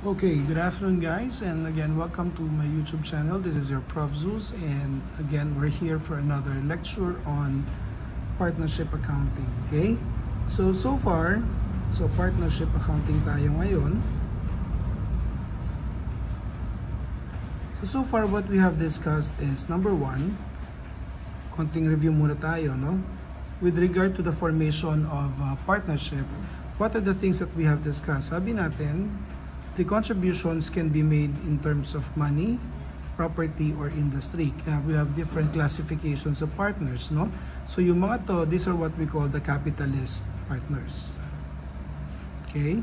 Okay, good afternoon guys, and again welcome to my YouTube channel. This is your Prof Zeus, and again we're here for another lecture on partnership accounting. Okay, so far partnership accounting tayo ngayon. So far what we have discussed is number one, konting review muna tayo, no? With regard to the formation of partnership, what are the things that we have discussed? Sabi natin, the contributions can be made in terms of money, property, or industry. We have different classifications of partners, no? So yung mga to, these are what we call the capitalist partners. Okay?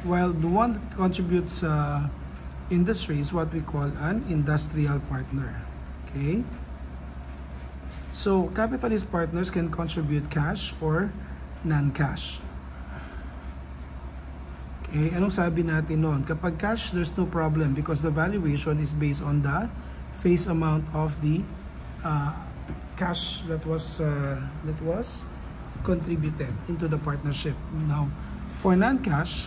While the one that contributes industry is what we call an industrial partner. Okay? So capitalist partners can contribute cash or non-cash. Okay, anong sabi natin noon? Kapag cash, there's no problem because the valuation is based on the face amount of the cash that was contributed into the partnership. Now, for non-cash,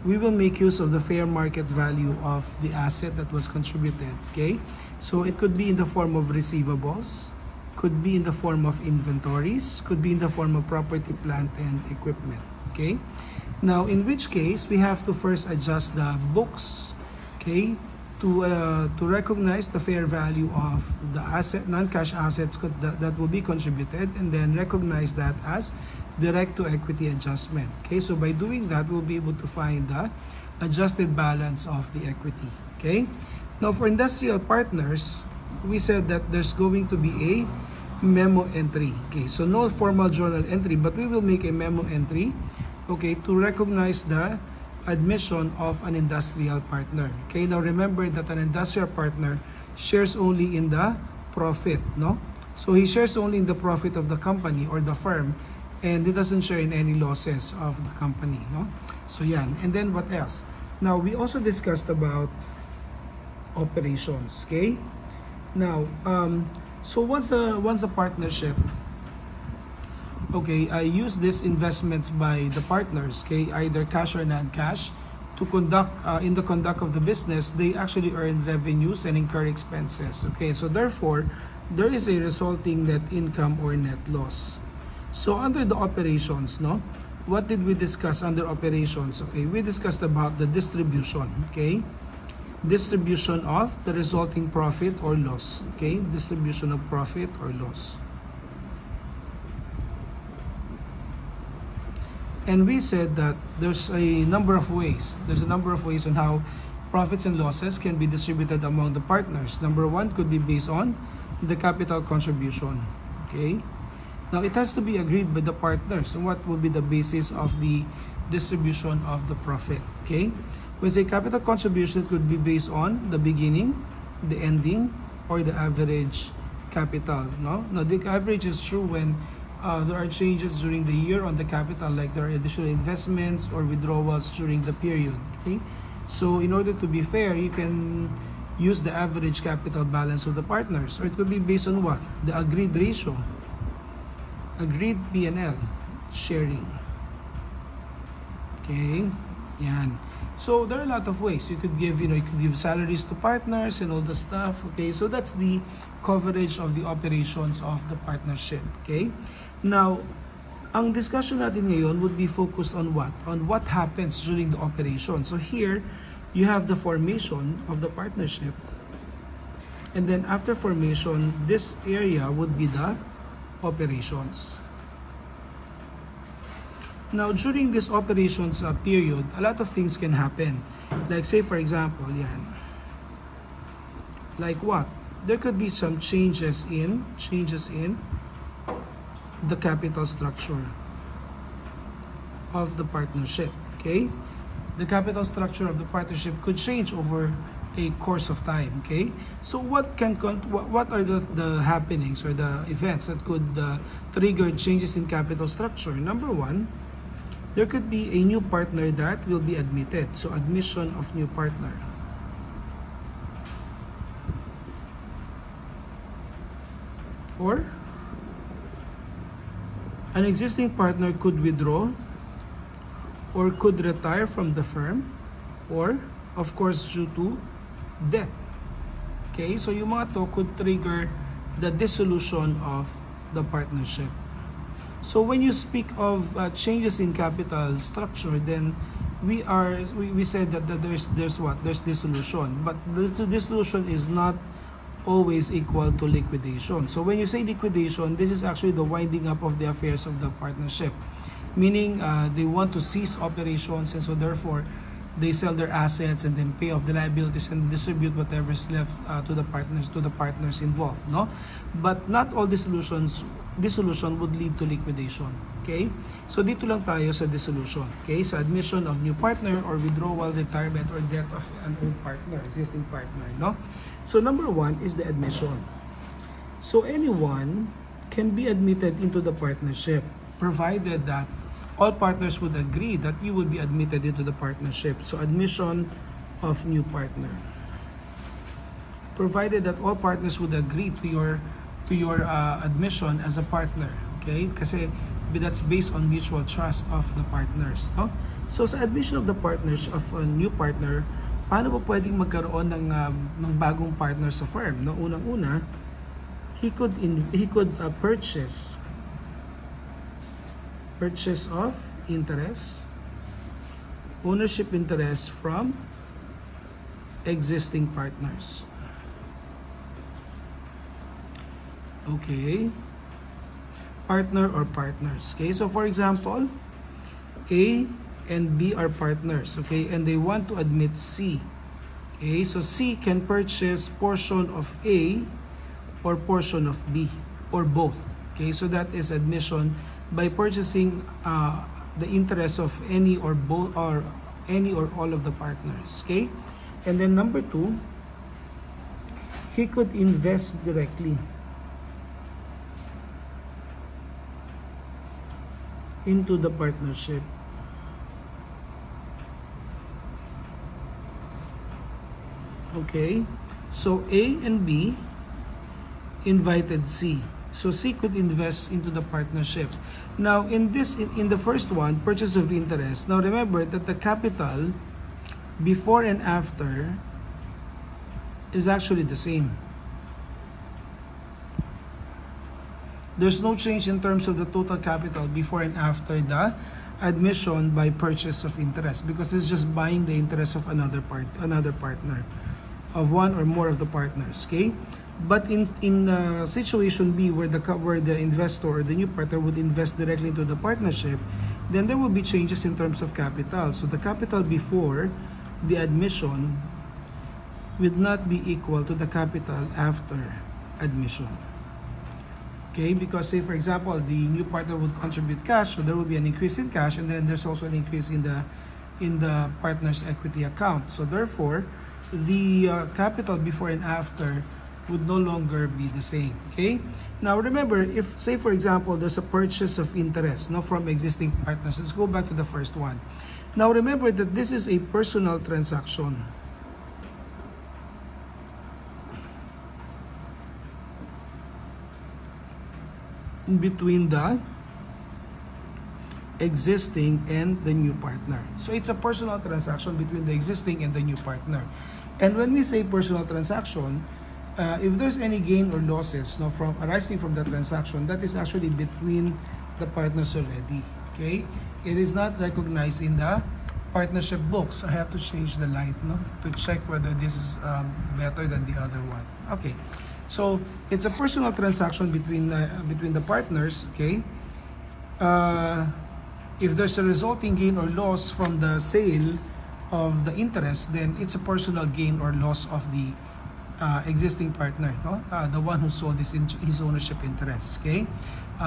we will make use of the fair market value of the asset that was contributed. Okay, so it could be in the form of receivables, could be in the form of inventories, could be in the form of property, plant, and equipment. Okay. Now, in which case, we have to first adjust the books, okay, to recognize the fair value of the asset, non-cash assets that will be contributed, and then recognize that as direct to equity adjustment. Okay, so by doing that, we'll be able to find the adjusted balance of the equity. Okay, now for industrial partners, we said that there's going to be a memo entry. Okay, so no formal journal entry, but we will make a memo entry, okay, to recognize the admission of an industrial partner. Okay, now remember that an industrial partner shares only in the profit, no? So he shares only in the profit of the company or the firm, and he doesn't share in any losses of the company, no? So yan. And then what else? Now we also discussed about operations. Okay, now so once a partnership, okay, I use these investments by the partners, okay, either cash or non-cash, to conduct in the conduct of the business. They actually earn revenues and incur expenses. Okay, so therefore there is a resulting net income or net loss. So under the operations, no, what did we discuss under operations? Okay, we discussed about the distribution. Okay, distribution of the resulting profit or loss. Okay, distribution of profit or loss. And we said that there's a number of ways. There's a number of ways on how profits and losses can be distributed among the partners. Number one could be based on the capital contribution. Okay, now it has to be agreed by the partners. So what will be the basis of the distribution of the profit? Okay, when say capital contribution, it could be based on the beginning, the ending, or the average capital. No, now the average is true when there are changes during the year on the capital, like there are additional investments or withdrawals during the period. Okay, so in order to be fair, you can use the average capital balance of the partners, or it could be based on what? The agreed ratio, agreed P&L sharing. Okay, yan. So there are a lot of ways you could give, you could give salaries to partners and all the stuff. Okay, so that's the coverage of the operations of the partnership. Okay, now ang discussion natin ngayon would be focused on what? On what happens during the operation. So here you have the formation of the partnership, and then after formation, this area would be the operations. Now, during this operations period, a lot of things can happen. Like say, for example, yan. Like what? There could be some changes in the capital structure of the partnership. Okay, the capital structure of the partnership could change over a course of time. Okay, so what are the happenings or the events that could trigger changes in capital structure? Number one, there could be a new partner that will be admitted. So admission of new partner. Or an existing partner could withdraw or could retire from the firm or of course due to debt. Okay, so yung mga to could trigger the dissolution of the partnership. So when you speak of changes in capital structure, then we said that there's dissolution, but the dissolution is not always equal to liquidation. So when you say liquidation, this is actually the winding up of the affairs of the partnership, meaning they want to cease operations, and so therefore they sell their assets and then pay off the liabilities and distribute whatever is left to the partners involved, no? But not all dissolution would lead to liquidation. Okay, so dito lang tayo sa dissolution. Okay, so admission of new partner or withdrawal, retirement, or death of an old partner, existing partner, no? So number one is the admission. So anyone can be admitted into the partnership provided that all partners would agree that you would be admitted into the partnership. So admission of new partner, provided that all partners would agree to your admission as a partner. Okay, kasi that's based on mutual trust of the partners, no? So sa admission of the partners of a new partner, paano ba pwedeng magkaroon ng bagong partner sa firm? No, unang-una, he could purchase of interest, ownership interest from existing partners. Okay, partner or partners. Okay, so for example, A and B are partners, okay, and they want to admit C. Okay, so C can purchase portion of A or portion of B or both. Okay, so that is admission by purchasing the interest of any or both or any or all of the partners. Okay, and then number two, he could invest directly into the partnership. Okay, so A and B invited C. So C could invest into the partnership. Now in the first one, purchase of interest. Now remember that the capital before and after is actually the same. There's no change in terms of the total capital before and after the admission by purchase of interest, because it's just buying the interest of another partner, of one or more of the partners. Okay, but in situation B, where the investor or the new partner would invest directly into the partnership, then there will be changes in terms of capital. So the capital before the admission would not be equal to the capital after admission. Okay, because say for example, the new partner would contribute cash, so there will be an increase in cash, and then there's also an increase in the partner's equity account. So therefore, the capital before and after would no longer be the same. Okay, now remember, if say for example there's a purchase of interest, no, from existing partners. Let's go back to the first one. Now remember that this is a personal transaction. Between the existing and the new partner. So it's a personal transaction between the existing and the new partner. And when we say personal transaction, if there's any gain or losses, no, arising from the transaction, that is actually between the partners already. Okay, it is not recognized in the partnership books. I have to change the light, no, to check whether this is better than the other one. Okay. So it's a personal transaction between the partners. Okay, if there's a resulting gain or loss from the sale of the interest, then it's a personal gain or loss of the existing partner, no? The one who sold his ownership interest. Okay,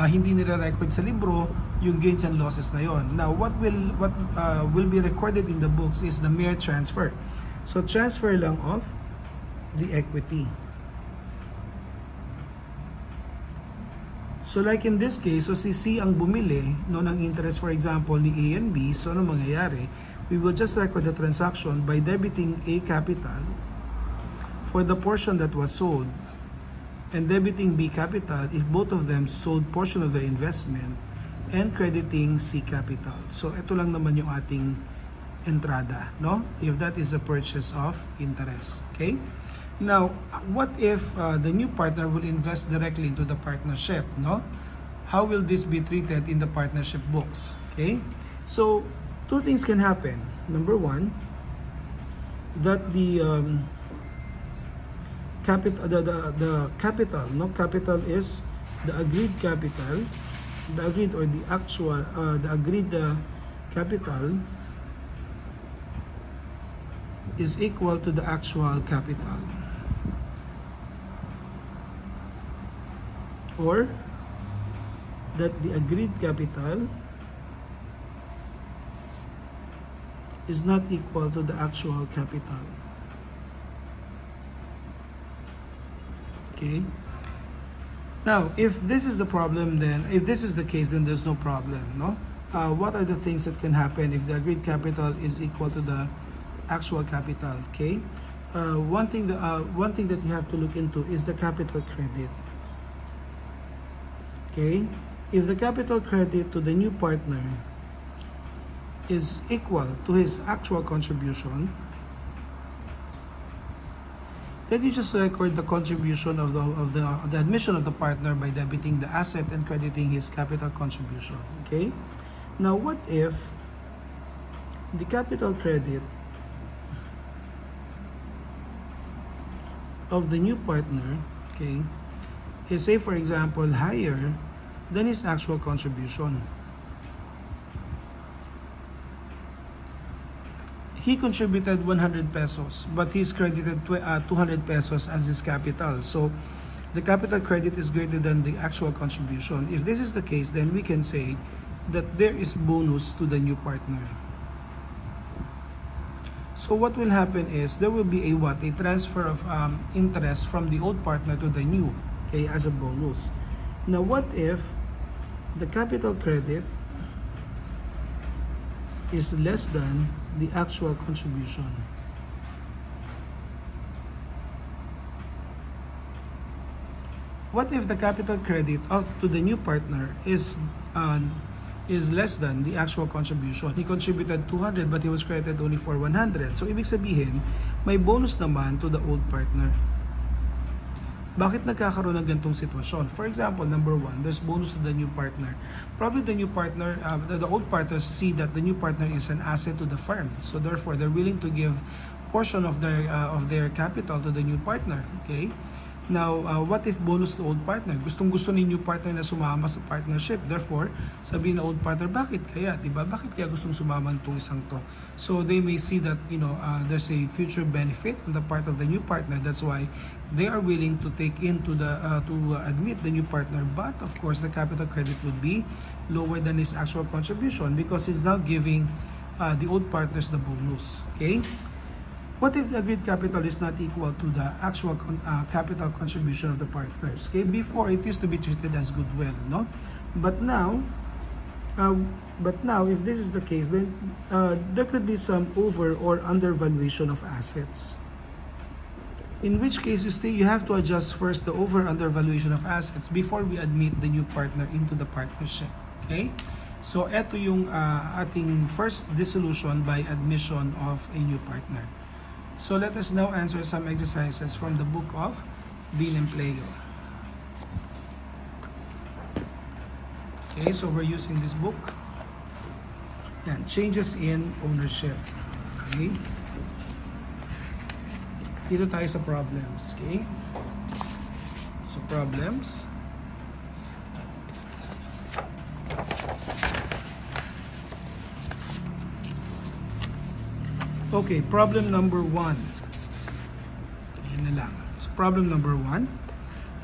hindi nila record sa libro yung gains and losses na yon. Now what will be recorded in the books is the mere transfer. So transfer lang of the equity. So like in this case, so si C ang bumili, no, ng interest for example ni A and B. So ano mangyayari? We will just record the transaction by debiting A capital for the portion that was sold and debiting B capital if both of them sold portion of their investment, and crediting C capital. So ito lang naman yung ating entrada, no? If that is the purchase of interest, okay? Now, what if the new partner will invest directly into the partnership, no? How will this be treated in the partnership books, okay? So, two things can happen. Number one, that the capital, no? Capital is the agreed capital, the agreed or the actual, the agreed capital is equal to the actual capital, or that the agreed capital is not equal to the actual capital. Okay. Now, if this is the problem, then if this is the case, then there's no problem, no? What are the things that can happen if the agreed capital is equal to the actual capital? Okay. One thing that you have to look into is the capital credit. Okay. If the capital credit to the new partner is equal to his actual contribution, then you just record the contribution of the admission of the partner by debiting the asset and crediting his capital contribution. Okay. Now, what if the capital credit of the new partner, okay, is, say for example, higher than his actual contribution? He contributed 100 pesos, but he's credited 200 pesos as his capital. So the capital credit is greater than the actual contribution. If this is the case, then we can say that there is bonus to the new partner. So what will happen is there will be a transfer of interest from the old partner to the new, okay, as a bonus. Now, what if the capital credit is less than the actual contribution? What if the capital credit to the new partner is less than the actual contribution? He contributed 200 but he was credited only for 100. So ibig sabihin, may bonus naman to the old partner. Bakit nagkakaroon ng ganitong sitwasyon? For example, number one, there's bonus to the new partner. Probably the new partner, the old partners see that the new partner is an asset to the firm. So therefore, they're willing to give portion of their capital to the new partner. Okay. Now, what if bonus to old partner? Gustong-gusto ni new partner na sumama sa partnership. Therefore, sabihin na old partner, bakit kaya? Diba? Bakit kaya gustong sumama nitong isang to? So, they may see that, there's a future benefit on the part of the new partner. That's why they are willing to take into to admit the new partner. But, of course, the capital credit would be lower than his actual contribution because he's now giving the old partners the bonus. Okay? What if the agreed capital is not equal to the actual capital contribution of the partners? Okay, before it used to be treated as goodwill, no? But now, if this is the case, then there could be some over or undervaluation of assets. In which case, you have to adjust first the over undervaluation of assets before we admit the new partner into the partnership. Okay? So, ito yung ating first dissolution by admission of a new partner. So let us now answer some exercises from the book of Bin Empleo. Okay, so we're using this book. Yan, changes in ownership. Okay. Dito tayo sa problems. Okay. So problems. Okay, problem number 1. Ayan na lang. So, problem number 1.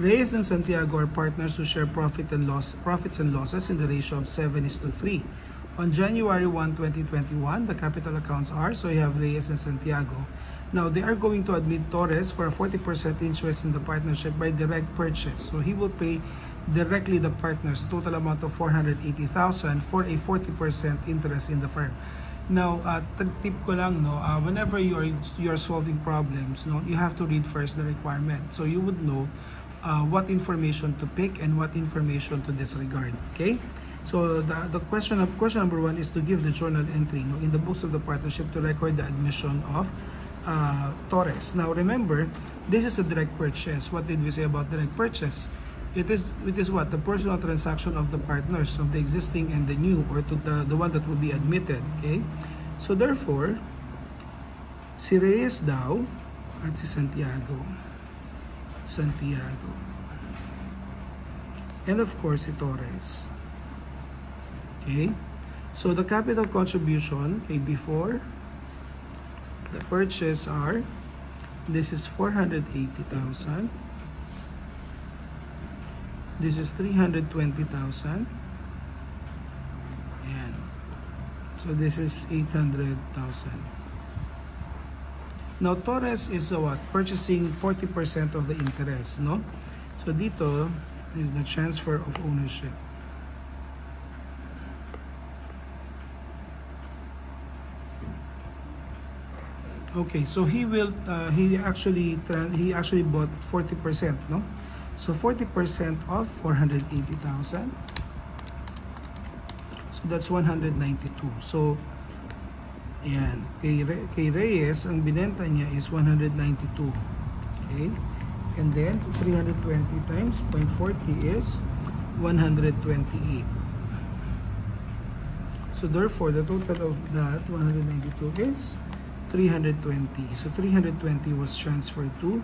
Reyes and Santiago are partners who share profits and losses in the ratio of 7:3. On January 1, 2021, the capital accounts are, so you have Reyes and Santiago. Now, they are going to admit Torres for a 40% interest in the partnership by direct purchase. So, he will pay directly the partners a total amount of 480,000 for a 40% interest in the firm. Now, tip ko lang, no, whenever you are solving problems, no, you have to read first the requirement. So you would know what information to pick and what information to disregard. Okay? So the question number 1 is to give the journal entry, no, in the books of the partnership to record the admission of Torres. Now remember, this is a direct purchase. What did we say about direct purchase? It is what? The personal transaction of the partners, of the existing and the new, or to the one that will be admitted. Okay? So therefore, si Reyes daw at si Santiago. And of course, si Torres. Okay? So the capital contribution, okay, before the purchase are, this is 480,000. This is 320,000. And so this is 800,000. Now Torres is what? Purchasing 40% of the interest, no? So dito is the transfer of ownership. Okay, so he actually bought 40%, no? So 40% of 480,000. So that's 192. So yan, kay Reyes ang binenta niya is 192. Okay? And then 320 times 0.40 is 128. So therefore the total of that 192 is 320. So 320 was transferred to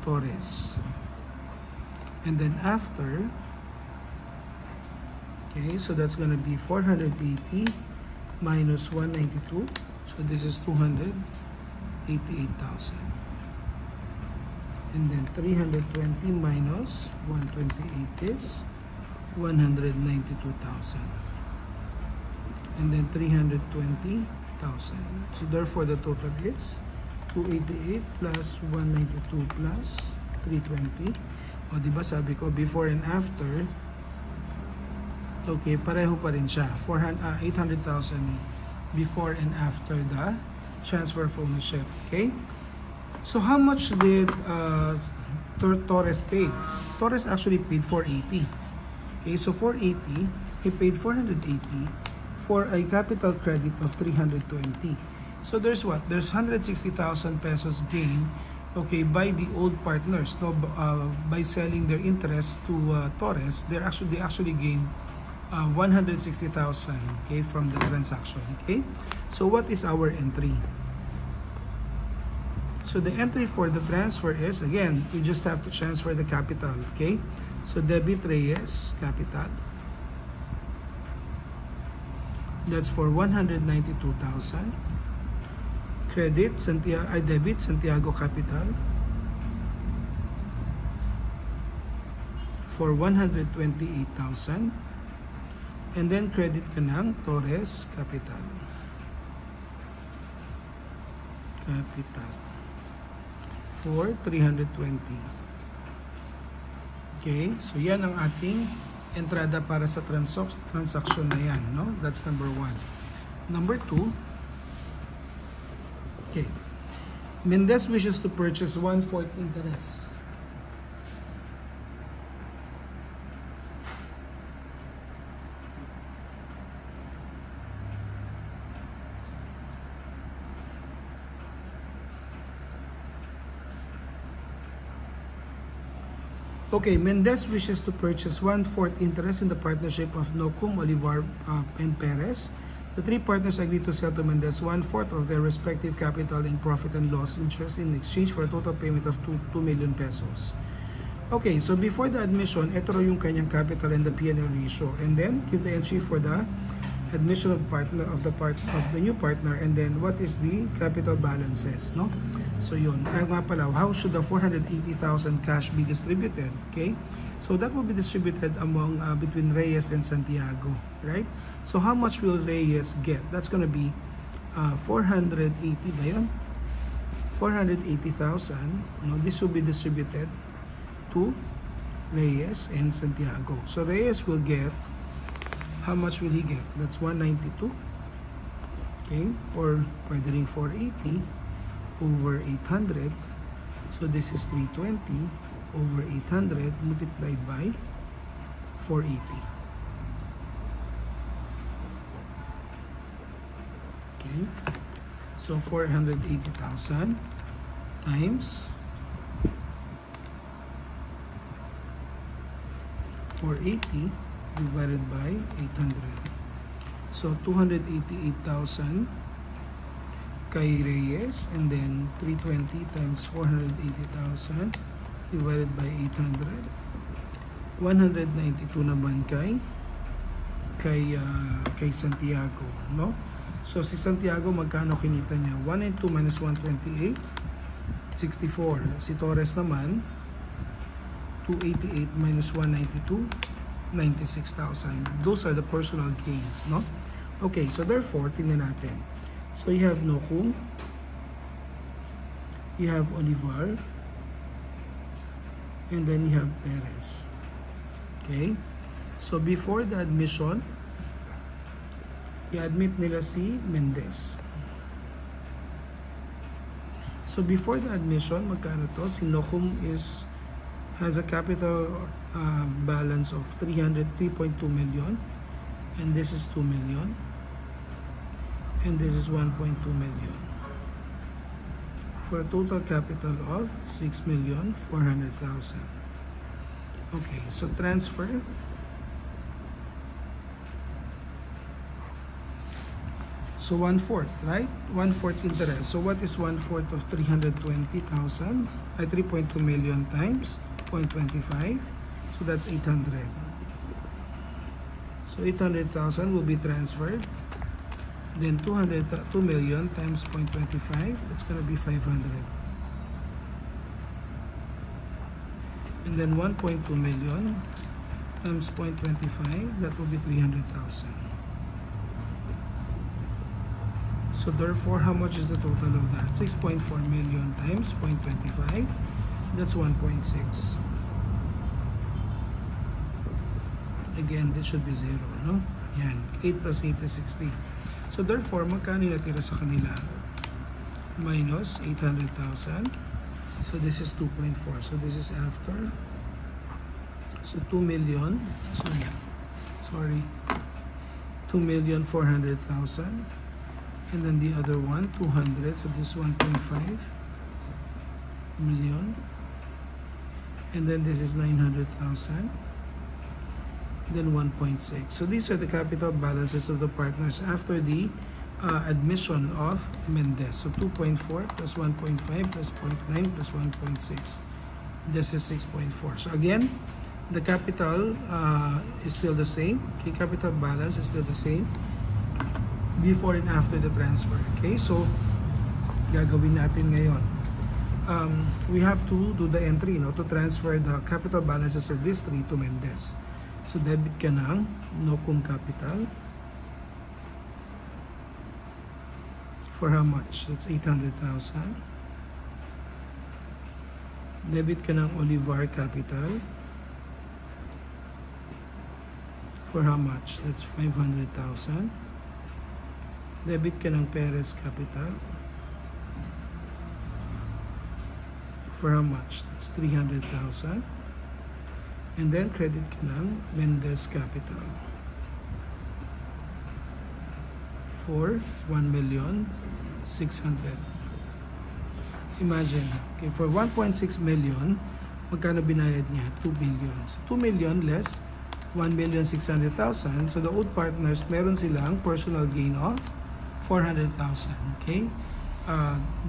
Torres. And then after, okay, so that's going to be 480 minus 192. So this is 288,000. And then 320 minus 128 is 192,000. And then 320,000. So therefore the total is 288 plus 192 plus 320. O diba sabi ko before and after, okay, pareho pa rin siya. 800,000 before and after the transfer of ownership. Okay? So how much did Torres pay? Torres actually paid 480. Okay, so 480, he paid 480 for a capital credit of 320. So there's what? There's 160,000 pesos gain, okay, by the old partners, no, by selling their interest to Torres. They actually gain 160,000, okay, from the transaction. Okay, so what is our entry? So the entry for the transfer is, again, we just have to transfer the capital. Okay, so debit Reyes capital, that's for 192,000. Credit debit Santiago capital for 128,000. And then credit ka ng Torres capital for 320. Okay, so yan ang ating entrada para sa transaction na yan, no? That's number 1. Number 2, okay, Mendez wishes to purchase 1/4 interest. Okay, Mendez wishes to purchase 1/4 interest in the partnership of Nocum, Olivar, and Perez. The three partners agreed to sell to Mendez 1/4 of their respective capital in profit and loss interest in exchange for a total payment of 2 million pesos. Okay, so before the admission, ito yung kanyang capital and the P&L ratio. And then, give the entry for the admission of the new partner, and then what is the capital balances, no? So yun, nga pala, how should the 480,000 cash be distributed? Okay, so that will be distributed among between Reyes and Santiago, right? So how much will Reyes get? That's gonna be 480 ba yun? 480,000. No, this will be distributed to Reyes and Santiago. So Reyes will get, how much will he get? That's 192. Okay, or pwede rin 480 over 800. So this is 320 over 800 multiplied by 480. Okay. So 480,000 times 480 divided by 800. So 288,000 kay Reyes, and then 320 times 480,000 divided by 800. 192 naman kay Santiago, no? So si Santiago, magkano kinita niya? 192 minus 128, 64. Si Torres naman, 288 minus 192, 96,000. Those are the personal gains, no? Okay, so therefore, tingnan natin. So you have Nokum, you have Olivar, and then you have Perez. Okay? So before the admission, i-admit nila si Mendez. So before the admission, magkano to? Si Nokum has a capital balance of 3.2 million, and this is 2 million, and this is 1.2 million, for a total capital of 6,400,000. Okay, so transfer. So 1/4, right? 1/4 interest. So what is 1/4 of 320,000? 3.2 million times 0.25. So that's 800. So 800,000 will be transferred. Then 2 million times 0.25. That's going to be 500. And then 1.2 million times 0.25, that will be 300,000. So therefore, how much is the total of that? 6.4 million times 0.25, that's 1.6. Again, this should be 0, no? Yan, 8 plus 8 is 16. So therefore, magkano natira sa kanila? Minus 800,000. So this is 2.4. So this is after. So 2 million. Sorry. 2,400,000. And then the other one, 200. So this 1.5 million. And then this is 900,000. Then 1.6. So these are the capital balances of the partners after the admission of Mendez. So 2.4 plus 1.5 plus 0.9 plus 1.6. This is 6.4. So again, the capital is still the same. Okay, capital balance is still the same before and after the transfer. Okay, so gagawin natin ngayon. We have to do the entry, to transfer the capital balances of these three to Mendez. So debit ka ng Nokum Capital. For how much? That's 800,000. Debit ka ng Olivar Capital. For how much? That's 500,000. Debit ka ng Perez Capital. For how much? That's 300,000. And then credit ka ng Mendez Capital. For 1,600,000. Imagine, okay, for 1.6 million, magkano binayad niya? 2 billion. So 2 million less 1,600,000. So the old partners, meron silang personal gain of 400,000. Okay?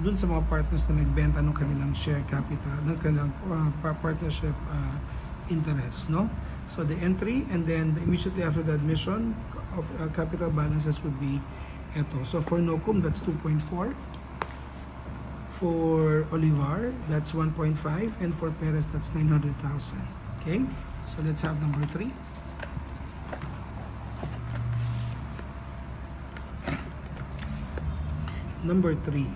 Dun sa mga partners na nagbenta ng kanilang share capital, ng kanilang partnership interest, no? So the entry, and then immediately after the admission of capital balances would be ito. So for Nokum, that's 2.4. For Olivar, that's 1.5. And for Perez, that's 900,000. Okay? So let's have number 3. Number 3.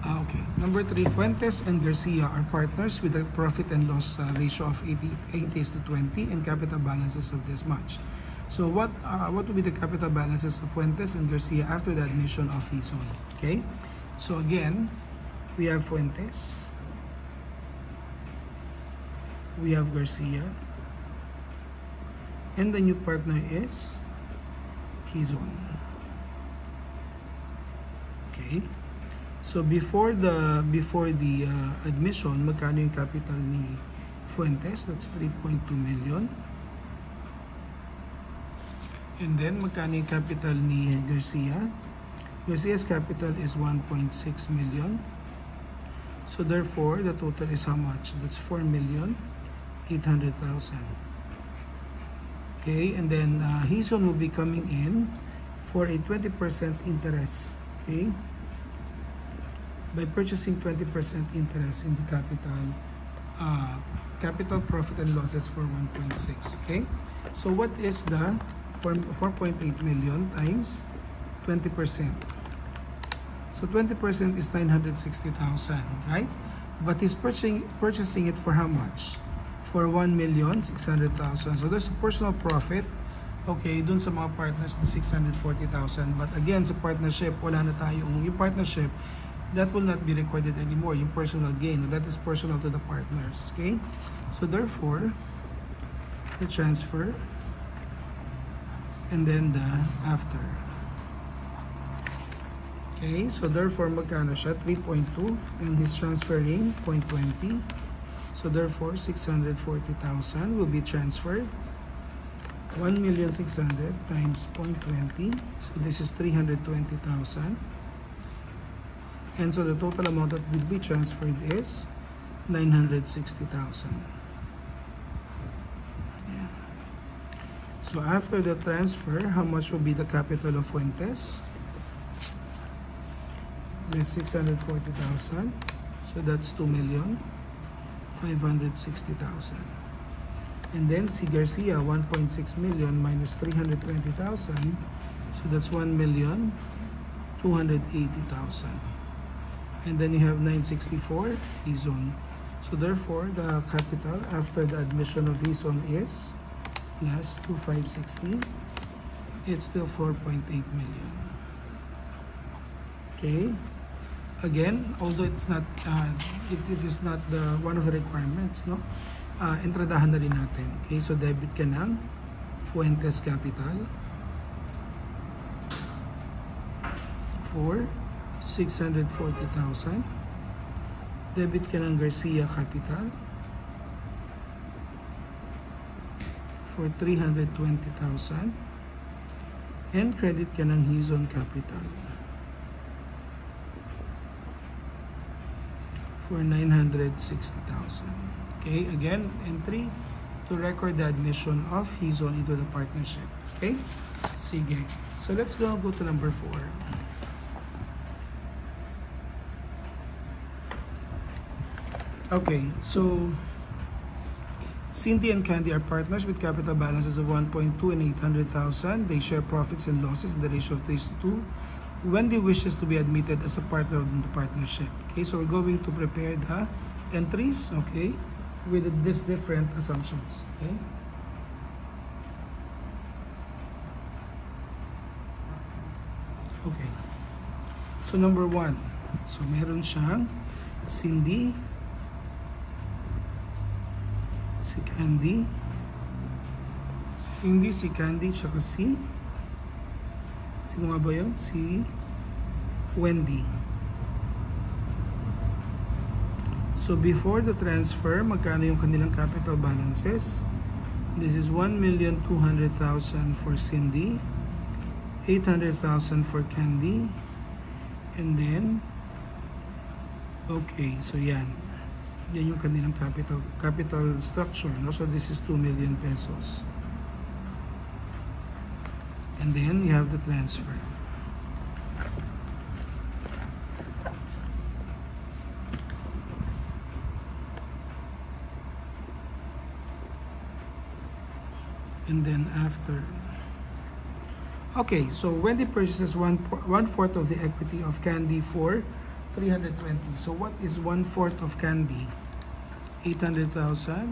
Okay. Number 3, Fuentes and Garcia are partners with a profit and loss ratio of 80:20 and capital balances of this much. So what will be the capital balances of Fuentes and Garcia after the admission of Lison? Okay. So again, we have Fuentes, we have Garcia, and the new partner is Quezon. Okay. So before the admission, magkano yung capital ni Fuentes? That's 3.2 million. And then magkano yung capital ni Garcia? Garcia's capital is 1.6 million. So therefore, the total is how much? That's 4,800,000. Okay, and then Hizon will be coming in for a 20% interest. Okay, by purchasing 20% interest in the capital profit and losses for 1.6. Okay, so what is the 4.8 million times 20%? So 20% is 960,000, right? But he's purchasing it for how much? For 1,600,000. So there's a personal profit, okay, dun sa mga partners na 640,000. But again, sa partnership, wala na tayong yung partnership, that will not be recorded anymore. Yung personal gain, that is personal to the partners, okay? So therefore, the transfer and then the after. Okay, so therefore magkano siya? 3.2 and he's transferring 0.20. So therefore 640,000 will be transferred. 1,600,000 times 0.20. So this is 320,000. And so the total amount that will be transferred is 960,000. Yeah. So after the transfer, how much will be the capital of Fuentes? Less 640,000. So that's 2,560,000. And then si Garcia, 1.6 million minus 320,000. So that's 1,280,000. And then you have 964 Hizon. So therefore, the capital after the admission of Hizon is plus 2,560. It's still 4.8 million. Okay. Again, although it's not, it is not the one of the requirements, no? Entradahan na rin natin. Okay, so debit ka ng Fuentes capital for 640,000. Debit ka ng Garcia capital for 320,000. And credit ka ng Hizon capital for 960,000. Okay, again, entry to record the admission of Hizon into the partnership. Okay, sige. So let's go to number 4. Okay, so Cindy and Candy are partners with capital balances of 1.2 and 800,000. They share profits and losses in the ratio of 3:2. Wendy wishes to be admitted as a partner in the partnership. Okay, so we're going to prepare the entries, okay, with these different assumptions. Okay. Okay. So number 1. So meron siyang Cindy, si Candy, si Candy, tsaka sino nga ba yun? Si Wendy. So before the transfer, magkano yung kanilang capital balances? This is 1,200,000 for Cindy, 800,000 for Candy, and then okay, so yan yung kanilang capital structure, no? So this is 2 million pesos. And then you have the transfer. And then after. Okay, so Wendy purchases 1/4 of the equity of Candy for 320. So what is 1/4 of Candy? 800,000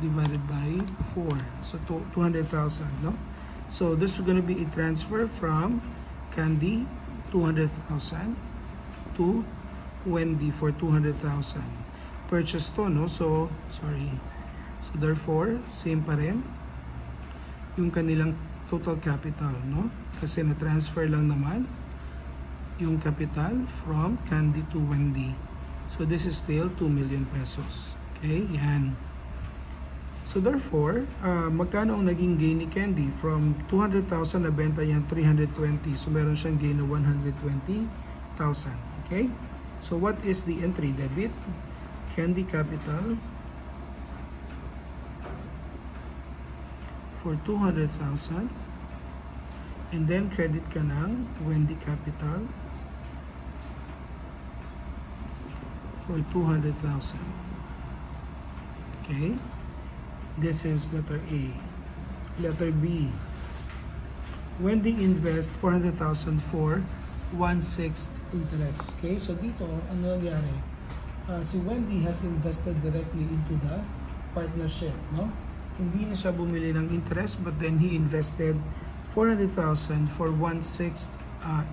divided by 4. So 200,000, no? So this is going to be a transfer from Candy 200,000 to Wendy for 200,000. Purchase to, no? So sorry. So therefore, same pa rin yung kanilang total capital, no? Kasi na-transfer lang naman yung capital from Candy to Wendy. So this is still 2 million pesos. Okay, yan. So therefore, magkano ang naging gain ni Candy? From 200,000 na benta niya 320. So meron siyang gain na 120,000. Okay? So what is the entry? Debit Candy capital for 200,000, and then credit ka ng Wendy capital for 200,000. Okay? This is letter A. Letter B. Wendy invest 400,000 for 1/6 interest. Okay? So dito, ano nangyari? Si Wendy has invested directly into the partnership, no? Hindi na siya bumili ng interest, but then he invested 400,000 for 1/6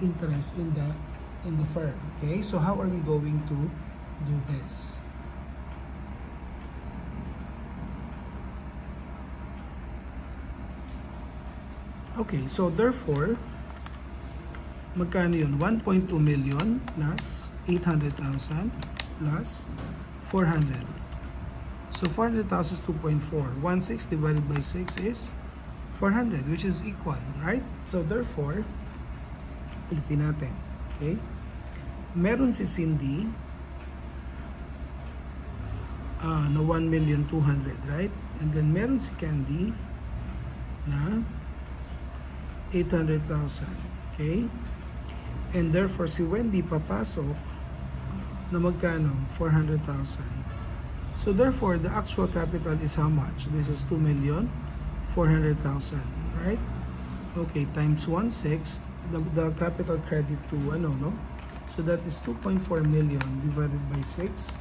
interest in the firm. Okay? So how are we going to do this? Okay, so therefore, magkano yun? 1.2 million plus 800,000 plus 400. So 400,000 is 2.4. 1/6 divided by 6 is 400, which is equal, right? So therefore, ulitin natin. Okay? Meron si Cindy na 1,200,000, right? And then meron si Candy na 800,000. Okay? And therefore, si Wendy papasok na magkano? 400,000. So therefore, the actual capital is how much? This is 2,400,000, right? Okay, times 1/6, the capital credit to ano, no? So that is 2.4 million divided by 6.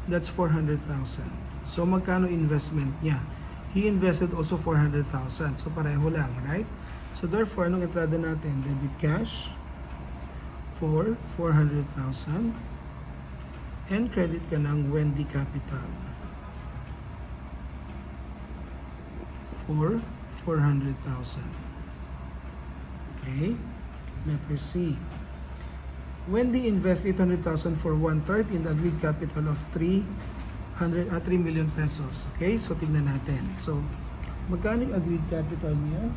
That's 400,000. So magkano investment niya? He invested also 400,000. So pareho lang, right? So therefore, anong entrada natin? Debit cash for 400,000 and credit ka ng Wendy capital for 400,000. Okay? Letter C. Wendy invests 800,000 for 1/3 in the agreed capital of 3 million pesos. Okay? So tingnan natin. So magkano yung agreed capital niya?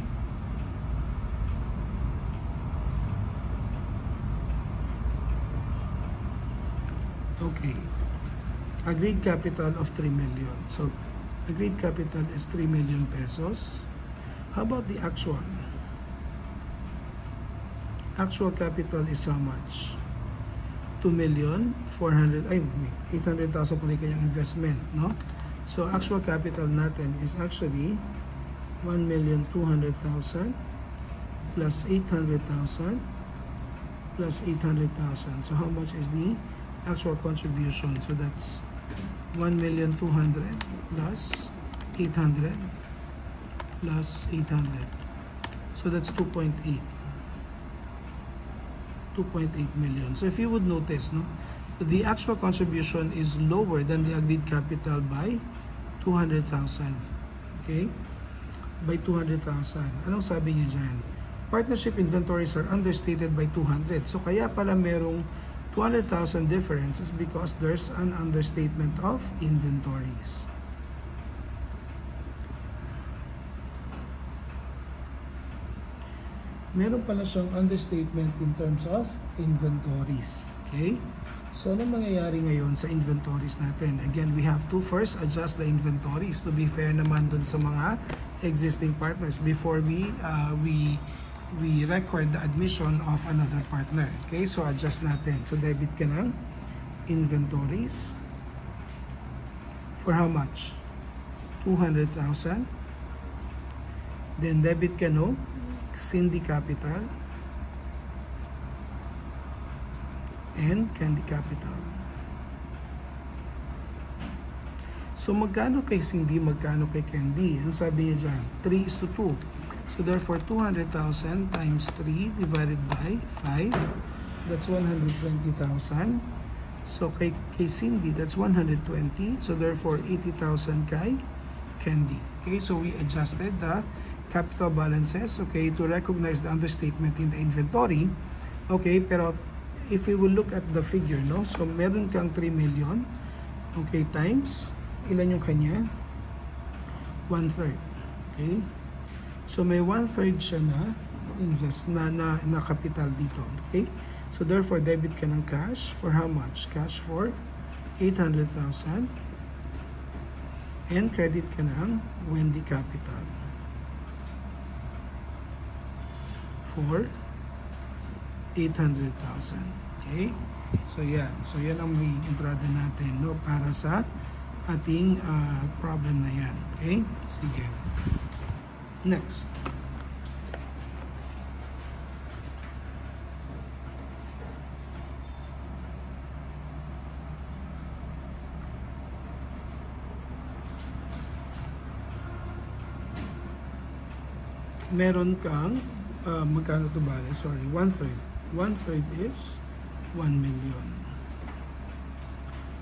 Okay, agreed capital of 3 million. So, agreed capital is 3 million pesos. How about the actual? Actual capital is how much? 2,400,000, 800,000 po rin kanyang investment, no? So, actual capital natin is actually 1,200,000 plus 800,000 plus 800,000. So, how much is the actual contribution? So that's 1,200,000 plus 800 plus 800. So that's 2.8 million. So if you would notice, no, the actual contribution is lower than the agreed capital by 200,000. Okay? By 200,000. Anong sabi niya dyan? Partnership inventories are understated by 200. So kaya pala merong 200,000 difference is because there's an understatement of inventories. Meron pala siyang understatement in terms of inventories. Okay? So, anong mangyayari ngayon sa inventories natin? Again, we have to first adjust the inventories to be fair naman dun sa mga existing partners before we record the admission of another partner. Okay, so adjust natin. So debit ka ng inventories for how much? 200,000. Then debit ka no Cindy capital and Candy capital. So magkano kay Cindy, magkano kay Candy? Ano sabi niya dyan? 3:2. So therefore, 200,000 times 3 divided by 5, that's 120,000. So kay Cindy, that's 120. So therefore, 80,000 kay Candy. Okay, so we adjusted the capital balances, okay, to recognize the understatement in the inventory. Okay, pero if we will look at the figure, no? So, meron kang 3 million. Okay, times, ilan yung kanya? 1/3. Okay? So, may 1/3 siya na invest na capital dito. Okay? So, therefore, debit ka ng cash for how much? Cash for 800,000. And credit ka ng Wendy capital for 800,000. Okay? So, yan. So, yan ang may entrada natin, no? Para sa ating problem na yan. Okay? Sige. Next. Meron kang magkano to bale? Sorry, 1/3. 1/3 is 1 million.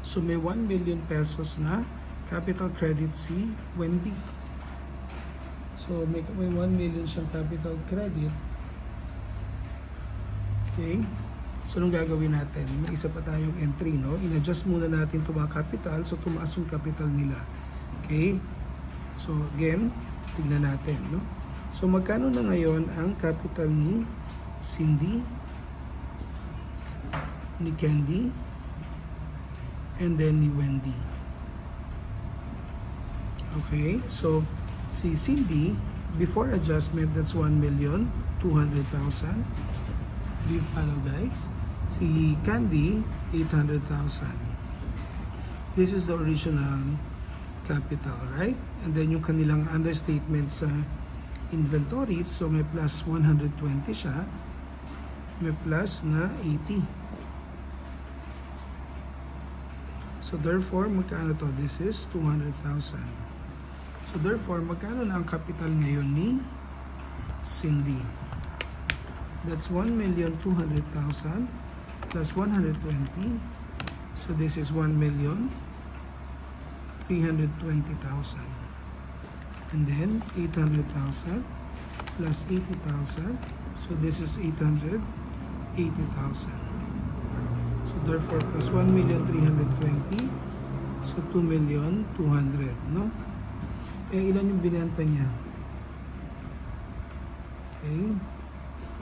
So may 1 million pesos na capital credit si Wendy. So may 1 million siyang capital credit. Okay? So anong gagawin natin? May isa pa tayong entry, no? In-adjust muna natin itong mga capital. So tumaas yung capital nila. Okay? So again, tignan natin, no? So magkano na ngayon ang capital ni Cindy, ni Candy, and then ni Wendy? Okay, so si Cindy, before adjustment, that's 1,200,000. Do you follow, guys? Si Candy, 800,000. This is the original capital, right? And then yung kanilang understatement sa inventories, so may plus 120 siya, may plus na 80. So therefore, magkano to? This is 200,000. So therefore, magkano na ang capital ngayon ni Cindy? That's 1,200,000 plus 120. So this is 1,320,000. And then 800,000 plus 80,000. So this is 880,000. So therefore, plus 1,320,000. So 2,200,000, no? Eh, ilan yung binenta niya? Okay.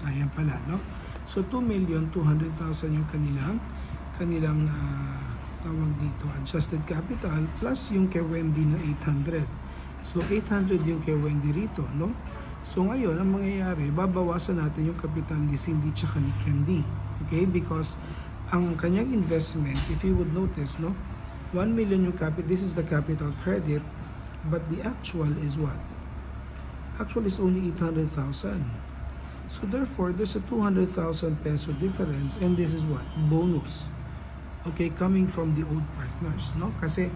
Ayan pala, no? So 2,200,000 yung kanilang tawag dito, adjusted capital, plus yung kay Wendy na 800. So 800 yung kay Wendy rito, no? So ngayon, ang mangyayari, babawasan natin yung capital ni Cindy tsaka ni Candy. Okay? Because ang kanyang investment, if you would notice, no? 1 million yung capital, this is the capital credit, but the actual is what? Actual is only 800,000. So therefore, there's a 200,000 peso difference, and this is what? Bonus. Okay, coming from the old partners, no? Kasi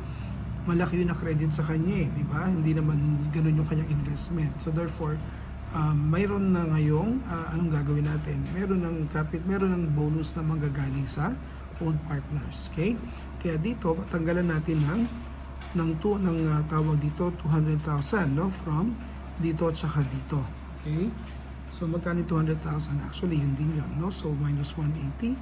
malaki yung na-credit sa kanya, di ba? Hindi naman ganun yung kanyang investment. So therefore, mayroon na ngayong anong gagawin natin? Meron ng bonus na manggagaling sa old partners, okay? Kaya dito tanggalan natin ng tawag dito 200,000, no, from dito at saka dito. Okay? So magkano 200,000? Actually, yun din yun, no? So minus 180.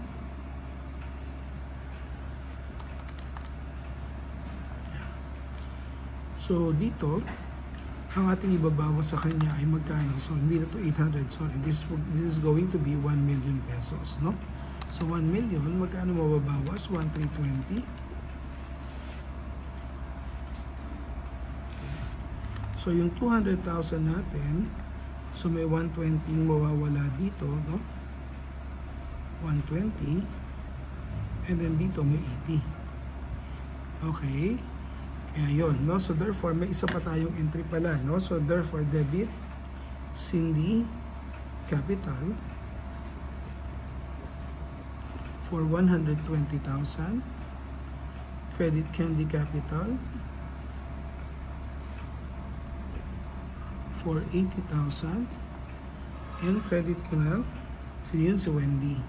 So dito, ang ating ibabawas sa kanya ay magkano? So hindi na to 800, sorry. This is going to be 1 million pesos, no? So 1 million, magkano mababawas? 1,320. So yung 200,000 natin, so may 120 mawawala dito, no? 120. And then dito may 80. Okay? Kaya yun, no? So therefore, may isa pa tayong entry pala, no? So therefore, debit Cindy capital for 120,000. Credit Candy capital for 80,000. And credit ko na yun si Wendy.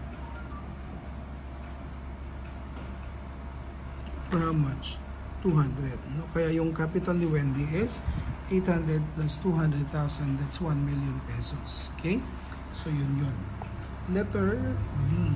For how much? 200. No? Kaya yung capital ni Wendy is 800 plus 200,000. That's 1 million pesos. Okay? So yun. Letter D.